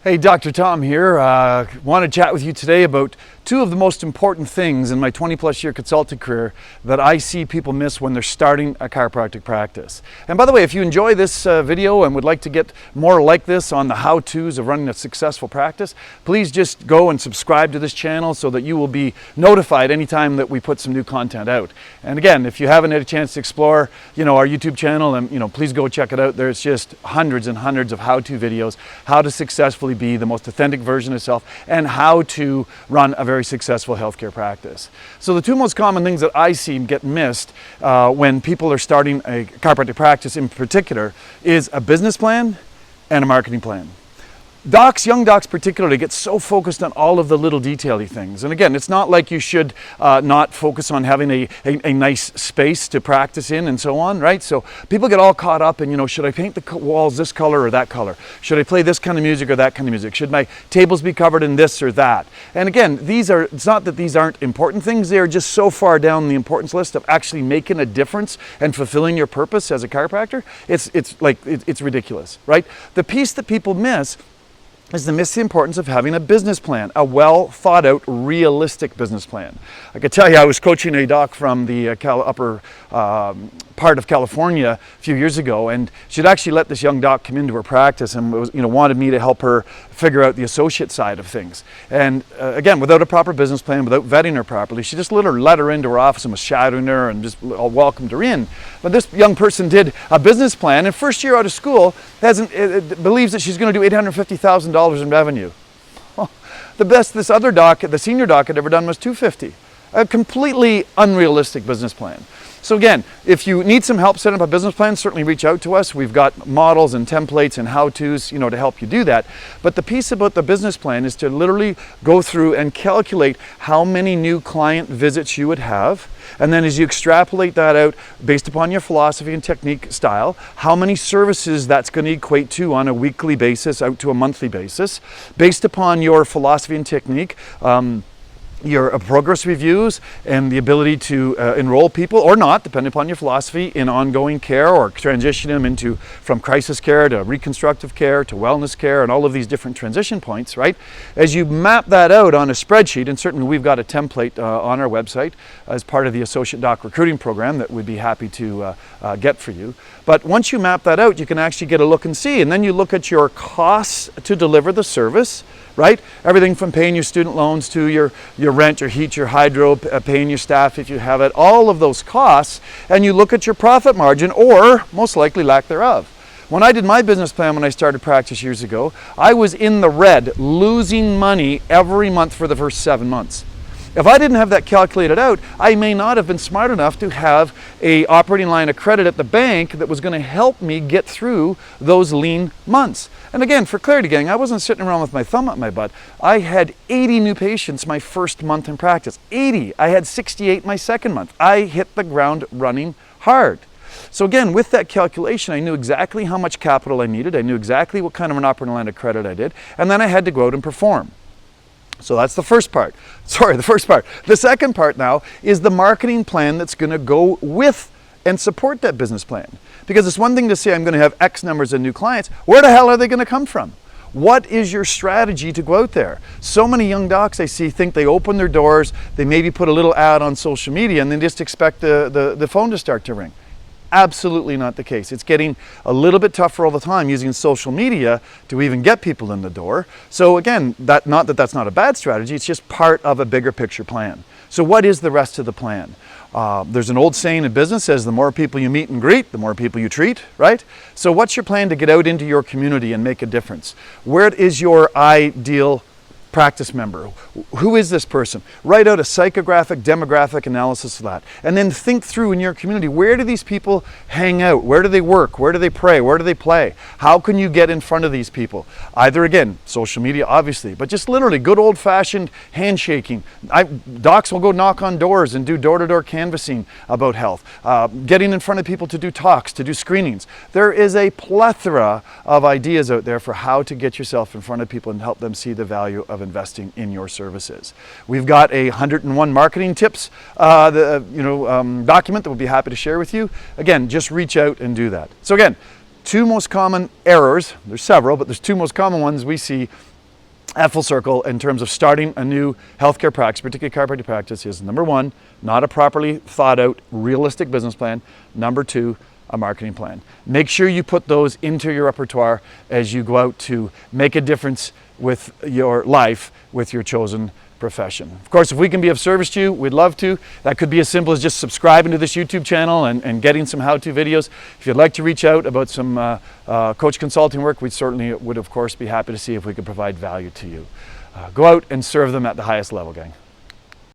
Hey, Dr. Tom here. Want to chat with you today about two of the most important things in my 20-plus year consulting career that I see people miss when they're starting a chiropractic practice. And by the way, if you enjoy this video and would like to get more like this on the how-tos of running a successful practice, please just go and subscribe to this channel so that you will be notified anytime that we put some new content out. And again, if you haven't had a chance to explore, our YouTube channel, and please go check it out. There's just hundreds and hundreds of how-to videos, how to successfully be the most authentic version of yourself, and how to run a very successful healthcare practice. So the two most common things that I see get missed when people are starting a chiropractic practice in particular is a business plan and a marketing plan. Young docs particularly, get so focused on all of the little detaily things. And again, it's not like you should not focus on having a nice space to practice in and so on, right? So people get all caught up in, should I paint the walls this color or that color? Should I play this kind of music or that kind of music? Should my tables be covered in this or that? And again, it's not that these aren't important things. They're just so far down the importance list of actually making a difference and fulfilling your purpose as a chiropractor. It's ridiculous, right? The piece that people miss is the importance of having a business plan, a well thought out, realistic business plan. I could tell you, I was coaching a doc from the upper part of California a few years ago, and she'd actually let this young doc come into her practice and wanted me to help her figure out the associate side of things. And again, without a proper business plan, without vetting her properly, she just literally let her into her office and was shadowing her and just welcomed her in. But this young person did a business plan, and first year out of school believes that she's going to do $850,000 in revenue. The best this other doc, the senior doc, had ever done was $250,000. A completely unrealistic business plan. So again, if you need some help setting up a business plan, certainly reach out to us. We've got models and templates and how-tos, to help you do that. But the piece about the business plan is to literally go through and calculate how many new client visits you would have. And then as you extrapolate that out based upon your philosophy and technique style, how many services that's going to equate to on a weekly basis out to a monthly basis, based upon your philosophy and technique, your progress reviews and the ability to enroll people or not, depending upon your philosophy, in ongoing care or transition them from crisis care to reconstructive care to wellness care and all of these different transition points, right? As you map that out on a spreadsheet, and certainly we've got a template on our website as part of the Associate Doc Recruiting Program that we'd be happy to get for you. But once you map that out, you can actually get a look and see, and then you look at your costs to deliver the service, right? Everything from paying your student loans to your rent, your heat, your hydro, paying your staff if you have it, all of those costs, and you look at your profit margin or most likely lack thereof. When I did my business plan when I started practice years ago, I was in the red, losing money every month for the first 7 months. If I didn't have that calculated out, I may not have been smart enough to have an operating line of credit at the bank that was going to help me get through those lean months. And again, for clarity, gang, I wasn't sitting around with my thumb up my butt. I had 80 new patients my first month in practice. 80. I had 68 my second month. I hit the ground running hard. So again, with that calculation, I knew exactly how much capital I needed. I knew exactly what kind of an operating line of credit I did. And then I had to go out and perform. So that's the first part. The second part now is the marketing plan that's going to go with and support that business plan. Because it's one thing to say I'm going to have X numbers of new clients. Where the hell are they going to come from? What is your strategy to go out there? So many young docs I see think they open their doors, they maybe put a little ad on social media, and then just expect the phone to start to ring. Absolutely not the case. It's getting a little bit tougher all the time using social media to even get people in the door. So again, that's not a bad strategy, it's just part of a bigger picture plan. So what is the rest of the plan? There's an old saying in business says the more people you meet and greet, the more people you treat, right? So what's your plan to get out into your community and make a difference? Where is your ideal practice member? Who is this person? Write out a psychographic, demographic analysis of that. And then think through in your community, where do these people hang out? Where do they work? Where do they pray? Where do they play? How can you get in front of these people? Either, again, social media, obviously, but just literally good old-fashioned handshaking. Docs will go knock on doors and do door-to-door canvassing about health. Getting in front of people to do talks, to do screenings. There is a plethora of ideas out there for how to get yourself in front of people and help them see the value of investing in your services. We've got a 101 marketing tips document that we'll be happy to share with you. Again, just reach out and do that. So again, two most common errors, there's several, but there's two most common ones we see at full circle in terms of starting a new healthcare practice, particularly chiropractic practice, is number one, not a properly thought out, realistic business plan. Number two, a marketing plan. Make sure you put those into your repertoire as you go out to make a difference with your life, with your chosen profession. Of course, if we can be of service to you, we'd love to. That could be as simple as just subscribing to this YouTube channel and getting some how-to videos. If you'd like to reach out about some coach consulting work, we certainly would, of course, be happy to see if we could provide value to you. Go out and serve them at the highest level, gang.